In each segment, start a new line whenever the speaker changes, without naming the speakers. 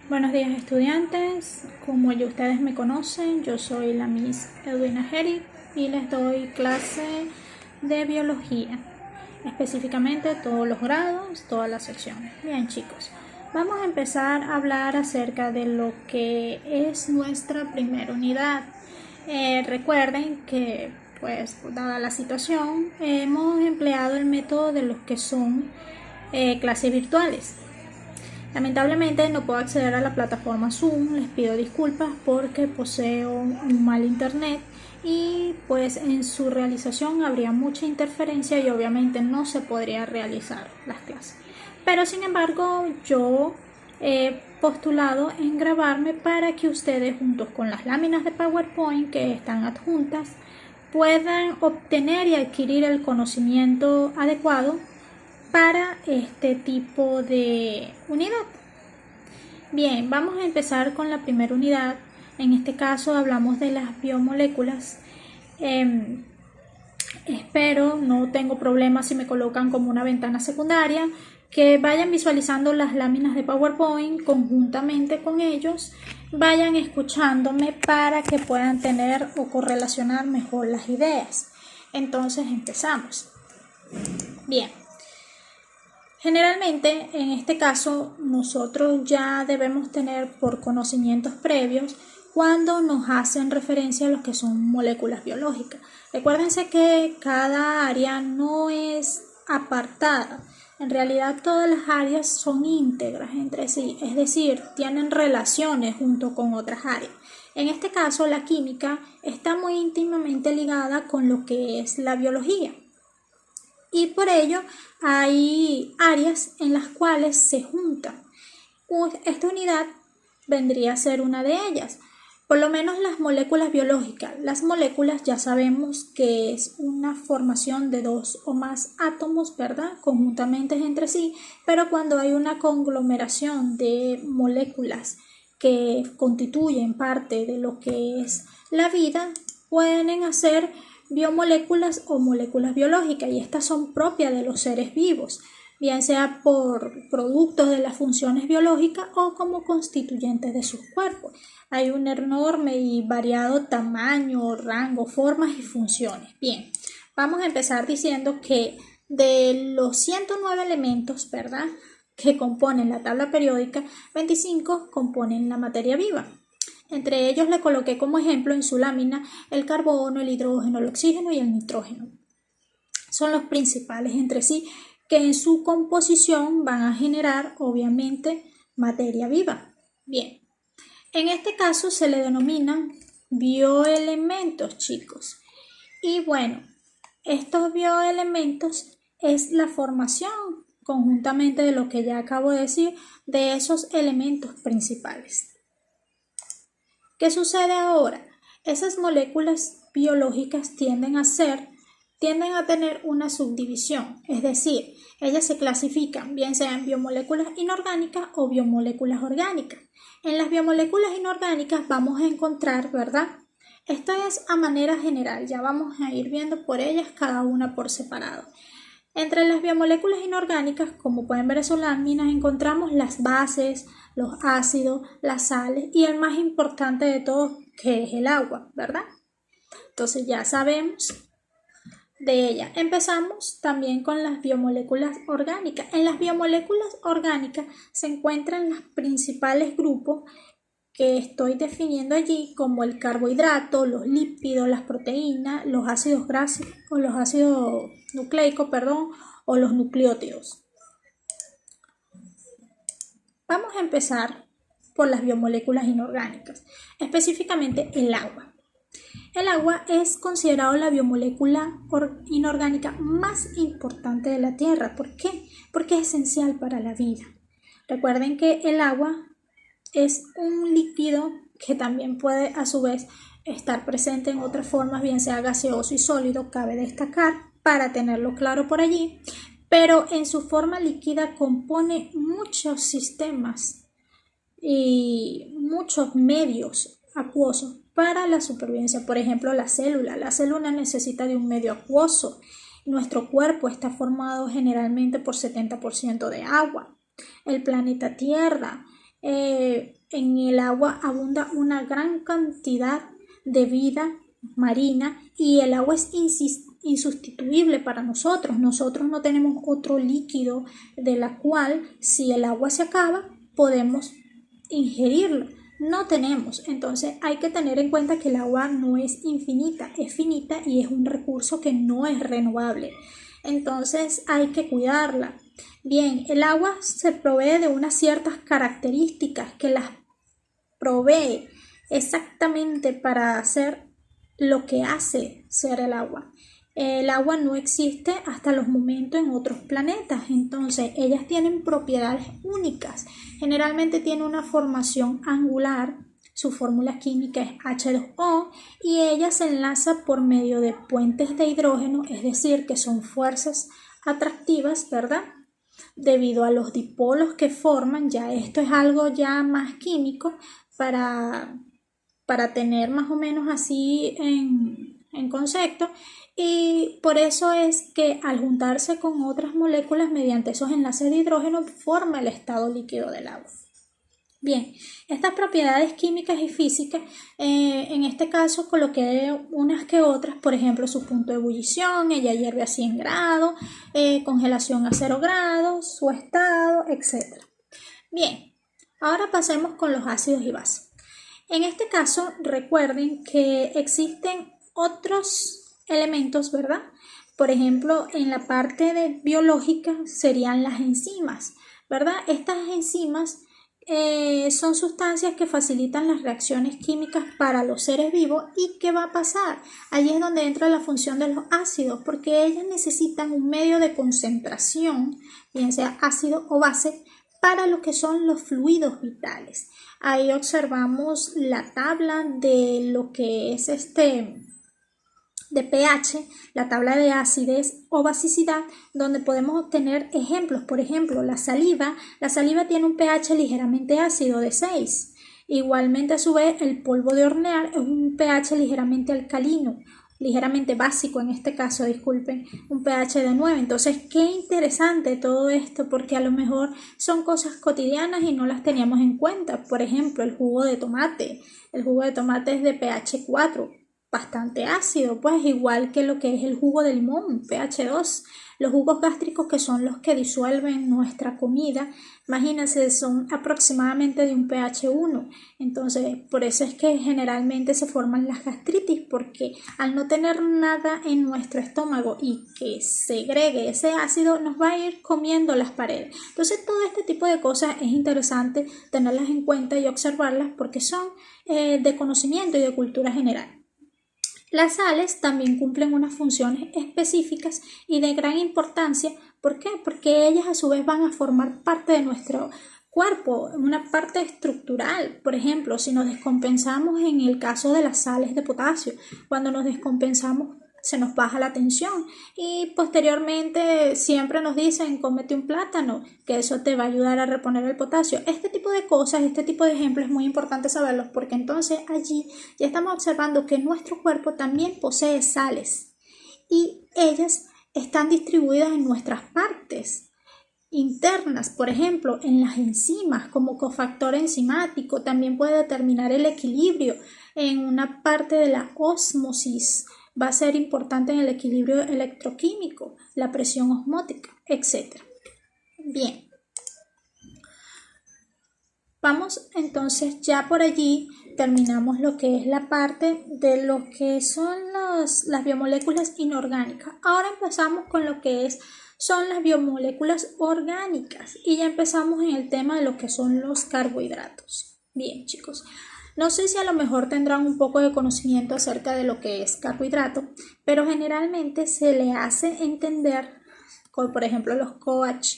Buenos días estudiantes, como ya ustedes me conocen, yo soy la Miss Edwina Herrick y les doy clase de biología, específicamente todos los grados, todas las secciones. Bien chicos, vamos a empezar a hablar acerca de lo que es nuestra primera unidad. Recuerden que, pues, dada la situación, hemos empleado el método de los que son clases virtuales. Lamentablemente no puedo acceder a la plataforma Zoom, les pido disculpas porque poseo un mal internet y pues en su realización habría mucha interferencia y obviamente no se podría realizar las clases. Pero sin embargo yo he postulado en grabarme para que ustedes juntos con las láminas de PowerPoint que están adjuntas puedan obtener y adquirir el conocimiento adecuado para este tipo de unidad. Bien, vamos a empezar con la primera unidad. En este caso hablamos de las biomoléculas. Espero, no tengo problema si me colocan como una ventana secundaria, que vayan visualizando las láminas de PowerPoint conjuntamente con ellos, vayan escuchándome para que puedan tener o correlacionar mejor las ideas. Entonces empezamos. Bien. Generalmente, en este caso, nosotros ya debemos tener por conocimientos previos cuando nos hacen referencia a lo que son moléculas biológicas. Recuérdense que cada área no es apartada. En realidad, todas las áreas son íntegras entre sí, es decir, tienen relaciones junto con otras áreas. En este caso, la química está muy íntimamente ligada con lo que es la biología. Y por ello hay áreas en las cuales se juntan. Esta unidad vendría a ser una de ellas. Por lo menos las moléculas biológicas. Las moléculas ya sabemos que es una formación de dos o más átomos, ¿verdad? Conjuntamente entre sí, pero cuando hay una conglomeración de moléculas que constituyen parte de lo que es la vida, pueden hacer biomoléculas o moléculas biológicas, y estas son propias de los seres vivos, bien sea por productos de las funciones biológicas o como constituyentes de sus cuerpos. Hay un enorme y variado tamaño, rango, formas y funciones. Bien, vamos a empezar diciendo que de los 109 elementos, ¿verdad?, que componen la tabla periódica, 25 componen la materia viva. Entre ellos le coloqué como ejemplo en su lámina el carbono, el hidrógeno, el oxígeno y el nitrógeno. Son los principales entre sí que en su composición van a generar obviamente materia viva. Bien, en este caso se le denominan bioelementos, chicos. Y bueno, estos bioelementos es la formación conjuntamente de lo que ya acabo de decir de esos elementos principales. ¿Qué sucede ahora? Esas moléculas biológicas tienden a tener una subdivisión, es decir, ellas se clasifican bien sean biomoléculas inorgánicas o biomoléculas orgánicas. En las biomoléculas inorgánicas vamos a encontrar, ¿verdad? Esto es a manera general, ya vamos a ir viendo por ellas cada una por separado. Entre las biomoléculas inorgánicas, como pueden ver en sus láminas, encontramos las bases, los ácidos, las sales y el más importante de todos, que es el agua, ¿verdad? Entonces ya sabemos de ella. Empezamos también con las biomoléculas orgánicas. En las biomoléculas orgánicas se encuentran los principales grupos que estoy definiendo allí, como el carbohidrato, los lípidos, las proteínas, los ácidos grasos o los ácidos nucleicos, o los nucleótidos. Vamos a empezar por las biomoléculas inorgánicas, específicamente el agua. El agua es considerado la biomolécula inorgánica más importante de la Tierra. ¿Por qué? Porque es esencial para la vida. Recuerden que el agua es un líquido que también puede a su vez estar presente en otras formas, bien sea gaseoso y sólido, cabe destacar para tenerlo claro por allí, pero en su forma líquida compone muchos sistemas y muchos medios acuosos para la supervivencia. Por ejemplo, la célula necesita de un medio acuoso. Nuestro cuerpo está formado generalmente por 70% de agua. El planeta Tierra en el agua abunda una gran cantidad de vida marina y el agua es insustituible para nosotros. Nosotros no tenemos otro líquido de la cual si el agua se acaba podemos ingerirlo. No tenemos. Entonces hay que tener en cuenta que el agua no es infinita, es finita y es un recurso que no es renovable. Entonces hay que cuidarla. Bien, el agua se provee de unas ciertas características que las provee exactamente para hacer lo que hace ser el agua. El agua no existe hasta los momentos en otros planetas, entonces ellas tienen propiedades únicas. Generalmente tiene una formación angular, su fórmula química es H2O y ella se enlaza por medio de puentes de hidrógeno, es decir, que son fuerzas atractivas, ¿verdad? Debido a los dipolos que forman, ya esto es algo ya más químico para tener más o menos así en concepto, y por eso es que al juntarse con otras moléculas mediante esos enlaces de hidrógeno forma el estado líquido del agua. Bien, estas propiedades químicas y físicas, en este caso coloqué unas que otras, por ejemplo su punto de ebullición, ella hierve a 100 grados, congelación a 0 grados, su estado, etc. Bien, ahora pasemos con los ácidos y bases. En este caso, recuerden que existen otros elementos, ¿verdad? Por ejemplo, en la parte biológica serían las enzimas, ¿verdad? Estas enzimas son sustancias que facilitan las reacciones químicas para los seres vivos. ¿Y qué va a pasar? Allí es donde entra la función de los ácidos, porque ellas necesitan un medio de concentración, bien sea ácido o base, para lo que son los fluidos vitales. Ahí observamos la tabla de lo que es de pH, la tabla de acidez o basicidad, donde podemos obtener ejemplos. Por ejemplo, la saliva tiene un pH ligeramente ácido de 6. Igualmente, a su vez, el polvo de hornear es un pH ligeramente alcalino, ligeramente básico en este caso, disculpen, un pH de 9. Entonces, qué interesante todo esto, porque a lo mejor son cosas cotidianas y no las teníamos en cuenta. Por ejemplo, el jugo de tomate es de pH 4, bastante ácido, pues igual que lo que es el jugo de limón, pH 2. Los jugos gástricos, que son los que disuelven nuestra comida, imagínense, son aproximadamente de un pH 1. Entonces, por eso es que generalmente se forman las gastritis, porque al no tener nada en nuestro estómago y que segregue ese ácido, nos va a ir comiendo las paredes. Entonces, todo este tipo de cosas es interesante tenerlas en cuenta y observarlas, porque son de conocimiento y de cultura general. Las sales también cumplen unas funciones específicas y de gran importancia. ¿Por qué? Porque ellas a su vez van a formar parte de nuestro cuerpo, una parte estructural. Por ejemplo, si nos descompensamos en el caso de las sales de potasio, cuando nos descompensamos se nos baja la tensión y posteriormente siempre nos dicen cómete un plátano, que eso te va a ayudar a reponer el potasio. Este tipo de cosas, este tipo de ejemplos es muy importante saberlos, porque entonces allí ya estamos observando que nuestro cuerpo también posee sales y ellas están distribuidas en nuestras partes internas. Por ejemplo, en las enzimas como cofactor enzimático también puede determinar el equilibrio en una parte de la ósmosis. Va a ser importante en el equilibrio electroquímico, la presión osmótica, etc. Bien, vamos entonces, ya por allí terminamos lo que es la parte de lo que son las biomoléculas inorgánicas. Ahora empezamos con lo que son las biomoléculas orgánicas y ya empezamos en el tema de lo que son los carbohidratos. Bien, chicos. No sé si a lo mejor tendrán un poco de conocimiento acerca de lo que es carbohidrato, pero generalmente se le hace entender, por ejemplo, los coach,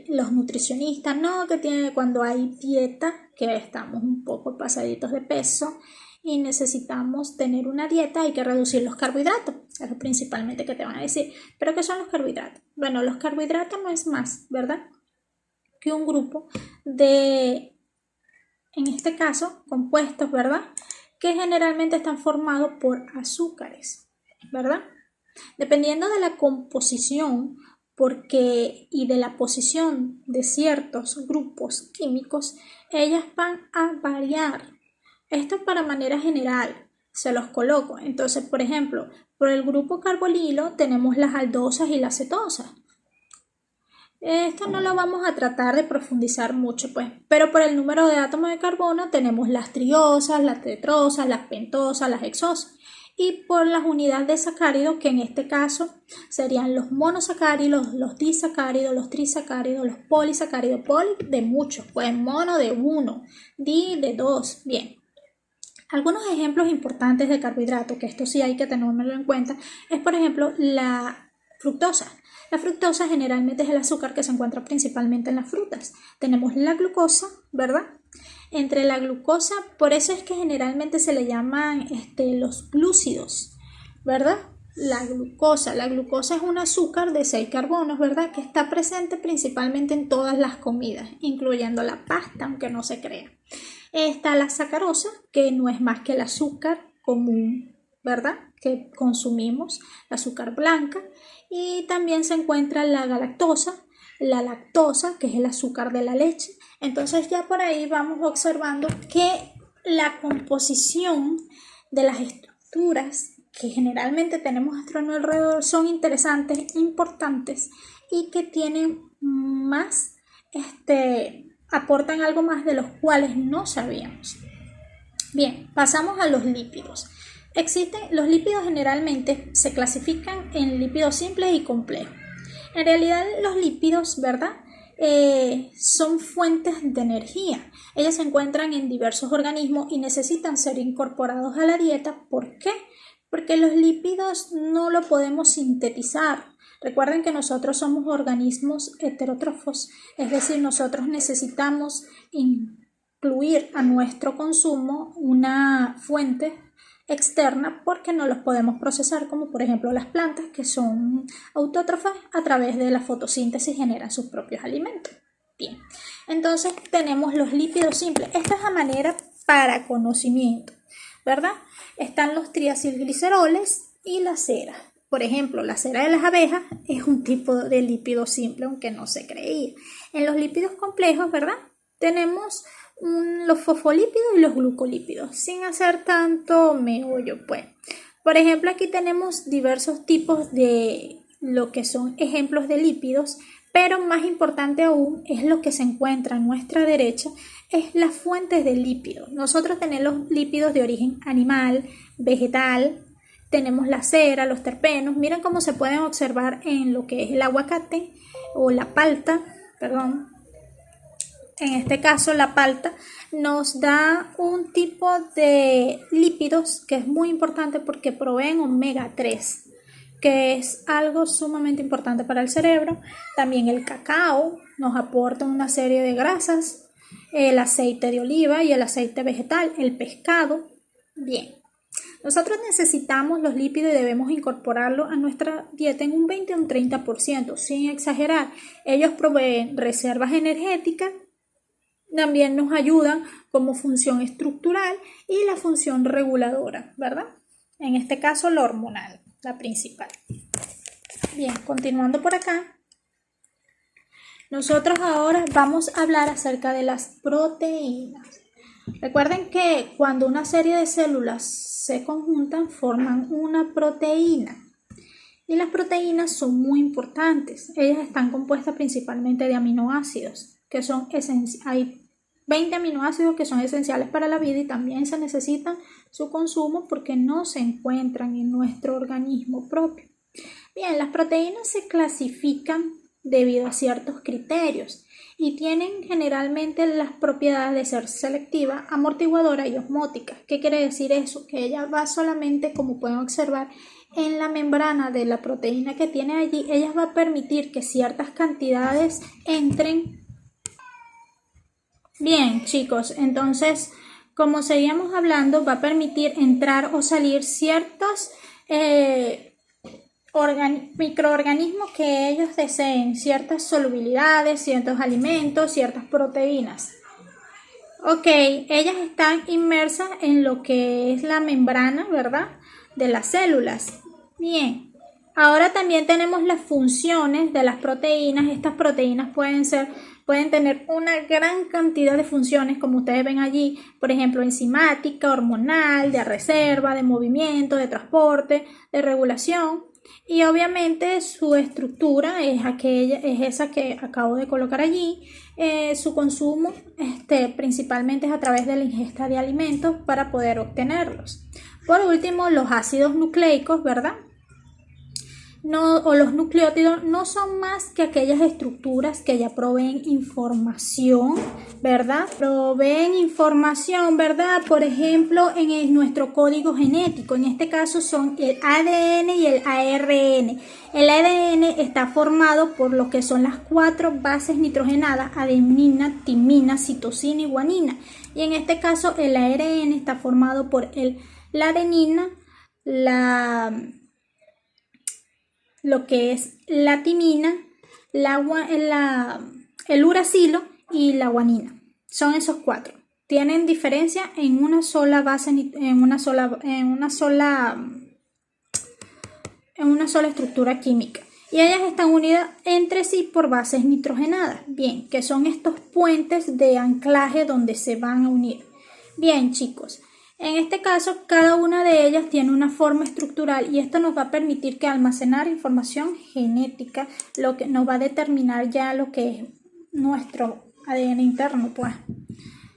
los nutricionistas, ¿no? Que tienen cuando hay dieta, que estamos un poco pasaditos de peso y necesitamos tener una dieta, hay que reducir los carbohidratos. Es lo principalmente que te van a decir. ¿Pero qué son los carbohidratos? Bueno, los carbohidratos no es más, ¿verdad?, que un grupo de, en este caso, compuestos, ¿verdad?, que generalmente están formados por azúcares, ¿verdad? Dependiendo de la composición y de la posición de ciertos grupos químicos, ellas van a variar. Esto para manera general, se los coloco. Entonces, por ejemplo, por el grupo carbolilo tenemos las aldosas y las cetosas. Esto no lo vamos a tratar de profundizar mucho, pues, pero por el número de átomos de carbono tenemos las triosas, las tetrosas, las pentosas, las hexosas. Y por las unidades de sacáridos, que en este caso serían los monosacáridos, los disacáridos, los trisacáridos, los polisacáridos, poli de muchos, pues mono de uno, di de dos. Bien. Algunos ejemplos importantes de carbohidratos, que esto sí hay que tenerlo en cuenta, es por ejemplo la fructosa. La fructosa generalmente es el azúcar que se encuentra principalmente en las frutas. Tenemos la glucosa, ¿verdad? Entre la glucosa, por eso es que generalmente se le llaman los glúcidos, ¿verdad? La glucosa es un azúcar de 6 carbonos, ¿verdad? Que está presente principalmente en todas las comidas, incluyendo la pasta, aunque no se crea. Está la sacarosa, que no es más que el azúcar común, ¿verdad? Que consumimos, el azúcar blanca. Y también se encuentra la galactosa, la lactosa, que es el azúcar de la leche. Entonces ya por ahí vamos observando que la composición de las estructuras que generalmente tenemos a nuestro alrededor son interesantes, importantes y que tienen más, aportan algo más de los cuales no sabíamos. Bien, pasamos a los lípidos. Los lípidos generalmente se clasifican en lípidos simples y complejos. En realidad los lípidos, ¿verdad? Son fuentes de energía. Ellos se encuentran en diversos organismos y necesitan ser incorporados a la dieta. ¿Por qué? Porque los lípidos no lo podemos sintetizar. Recuerden que nosotros somos organismos heterótrofos, es decir, nosotros necesitamos incluir a nuestro consumo una fuente externa porque no los podemos procesar, como por ejemplo las plantas, que son autótrofas, a través de la fotosíntesis generan sus propios alimentos. Bien, entonces tenemos los lípidos simples. Esta es la manera para conocimiento, ¿verdad? Están los triacilgliceroles y la cera. Por ejemplo, la cera de las abejas es un tipo de lípido simple, aunque no se creía. En los lípidos complejos, ¿verdad? Tenemos los fosfolípidos y los glucolípidos, sin hacer tanto meollo, pues. Por ejemplo, aquí tenemos diversos tipos de lo que son ejemplos de lípidos, pero más importante aún es lo que se encuentra a nuestra derecha, es las fuentes de lípidos. Nosotros tenemos los lípidos de origen animal, vegetal, tenemos la cera, los terpenos. Miren cómo se pueden observar en lo que es el aguacate o la palta, perdón. En este caso la palta nos da un tipo de lípidos que es muy importante porque proveen omega 3, que es algo sumamente importante para el cerebro. También el cacao nos aporta una serie de grasas, el aceite de oliva y el aceite vegetal, el pescado. Bien, nosotros necesitamos los lípidos y debemos incorporarlos a nuestra dieta en un 20 o un 30%, sin exagerar. Ellos proveen reservas energéticas. También nos ayudan como función estructural y la función reguladora, ¿verdad? En este caso la hormonal, la principal. Bien, continuando por acá, nosotros ahora vamos a hablar acerca de las proteínas. Recuerden que cuando una serie de células se conjuntan forman una proteína. Y las proteínas son muy importantes. Ellas están compuestas principalmente de aminoácidos, que son esenciales. Hay 20 aminoácidos que son esenciales para la vida y también se necesitan su consumo porque no se encuentran en nuestro organismo propio. Bien, las proteínas se clasifican debido a ciertos criterios y tienen generalmente las propiedades de ser selectiva, amortiguadora y osmótica. ¿Qué quiere decir eso? Que ella va solamente, como pueden observar, en la membrana de la proteína que tiene allí, ella va a permitir que ciertas cantidades entren. Bien, chicos, entonces, como seguíamos hablando, va a permitir entrar o salir ciertos microorganismos que ellos deseen, ciertas solubilidades, ciertos alimentos, ciertas proteínas. Ok, ellas están inmersas en lo que es la membrana, ¿verdad? De las células. Bien, Ahora también tenemos las funciones de las proteínas. Estas proteínas pueden tener una gran cantidad de funciones, como ustedes ven allí, por ejemplo, enzimática, hormonal, de reserva, de movimiento, de transporte, de regulación. Y obviamente su estructura es esa que acabo de colocar allí. Su consumo principalmente es a través de la ingesta de alimentos para poder obtenerlos. Por último, los ácidos nucleicos, ¿verdad? O los nucleótidos no son más que aquellas estructuras que ya proveen información, ¿verdad? Proveen información, ¿verdad? Por ejemplo, en nuestro código genético, en este caso son el ADN y el ARN. El ADN está formado por lo que son las 4 bases nitrogenadas: adenina, timina, citosina y guanina. Y en este caso el ARN está formado por la adenina, lo que es la timina, el uracilo y la guanina. Son esos 4. Tienen diferencia en una sola base, en una sola estructura química. Y ellas están unidas entre sí por bases nitrogenadas. Bien, que son estos puentes de anclaje donde se van a unir. Bien, chicos. En este caso, cada una de ellas tiene una forma estructural y esto nos va a permitir que almacenar información genética, lo que nos va a determinar ya lo que es nuestro ADN interno, pues.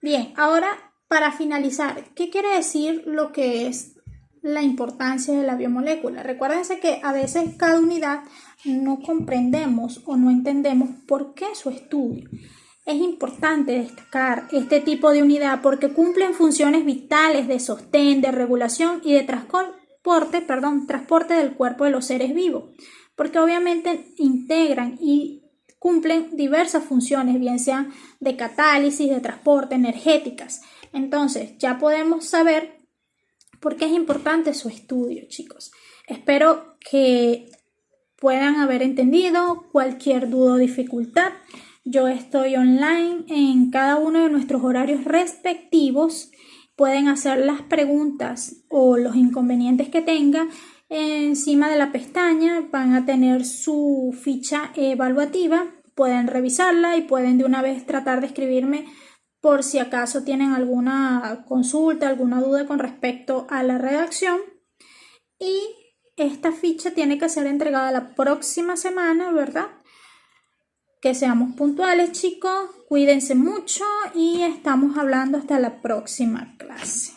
Bien, ahora para finalizar, ¿qué quiere decir lo que es la importancia de la biomolécula? Recuérdense que a veces cada unidad no comprendemos o no entendemos por qué su estudio. Es importante destacar este tipo de unidad porque cumplen funciones vitales de sostén, de regulación y de transporte del cuerpo de los seres vivos, porque obviamente integran y cumplen diversas funciones, bien sean de catálisis, de transporte, energéticas. Entonces, ya podemos saber por qué es importante su estudio, chicos. Espero que puedan haber entendido. Cualquier duda o dificultad, yo estoy online en cada uno de nuestros horarios respectivos. Pueden hacer las preguntas o los inconvenientes que tengan. Encima de la pestaña van a tener su ficha evaluativa. Pueden revisarla y pueden de una vez tratar de escribirme por si acaso tienen alguna consulta, alguna duda con respecto a la redacción. Y esta ficha tiene que ser entregada la próxima semana, ¿verdad? Que seamos puntuales, chicos, cuídense mucho y estamos hablando hasta la próxima clase.